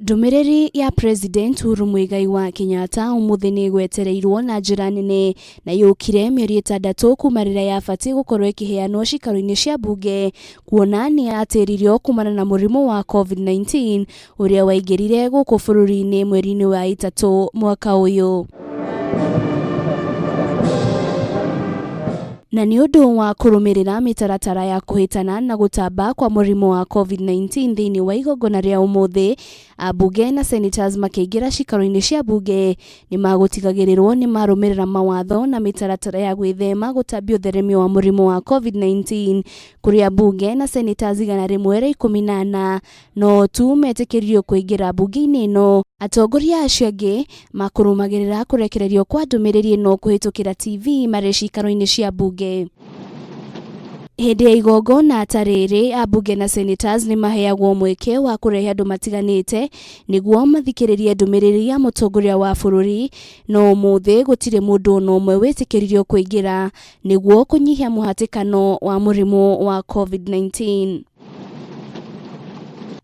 Ndumiriri ya President Uhuru wa Kenyatta umuthi ni gwetereirwo na njira nene na yukire mieri 6 kumarira yabati gukorwo ikiheanwo cikaro-ini cia mbunge kuona ni atiririo kumana na murimu wa COVID-19 uria waingirire guku bururi-ini mweri-ini wa 3 mwaka uyu. Na ni undu wa kurumirira mitaratara ya kuhitana na gutamba kwa murimu wa COVID-19 thiini wa igongona ria umuthi, ambunge na senators makiingira cikaro-ini cia mbunge ni magutigagirirwo ni marumirira mawatho na mitaratara ya gwithema gutambia utheremio wa murimu wa COVID-19 kuri ambunge na senators 114 no tu metikiririo kuingira mbunge-ini ino. Atongoria acio angi makurumagirira kurekererio kwa ndumiriri ino kuhitukira TV mari cikaro-ini cia mbunge. Hindi ya igongona ta riri, ambunge na senators ni maheagwo mweke wa kurehe andu matiganite niguo mathikiririe ndumiriri ya mutongoria wa bururi, no umuthi gutire mundu no umwe witikiririo kuingira niguo kunyihia muhatikano wa murimu wa COVID-19.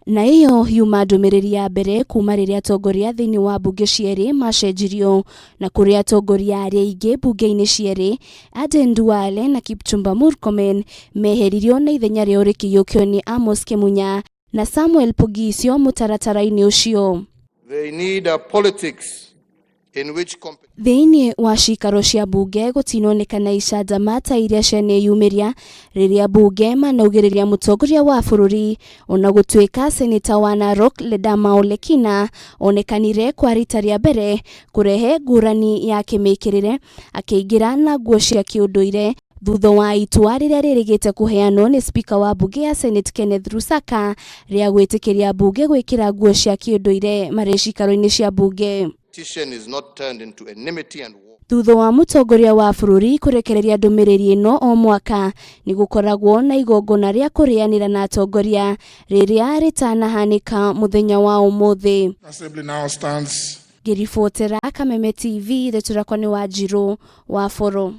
Na iyo yuma ndumiriri ya mbere kuma riria atongoria thiini wa mbunge cieri macenjirio na kuri atongoria aria ingi mbunge-ini cieri Aden Duale na Kipchumba Murkomen meheririo na ithenya ria urikiyukio ni Amos Kimunya na Samuel Pugisio mutaratara-ini ucio. They need a politics in which thiini wa cikaro cia mbunge gutinonekana icandama ta iria cianeyumiria riria mbunge manaugiriria mutongoria wa bururi ona gutuika seneta wa Narok Ledama Olekina onekanire kwa rita ria mbere kurehe ngurani yake mikirire akiingira na nguo cia kiunduire thutha wa itua riria ririgite kuheanwo ni speaker wa mbunge ya Senate Kenneth Lusaka ria gwitikiria mbunge gwikira nguo cia kiunduire mari cikaro-ini cia mbunge. Is not turned into enmity and war. Thutha wa mutongoria wa bururi kurekereria ndumiriri ino o mwaka ni gukoragwo na igongona ria kurianira na atongoria riria ritanahanika muthenya wa umuthi. Ngiribotera Kameme TV, Ndeturakwa ni Wanjiru wa Foro.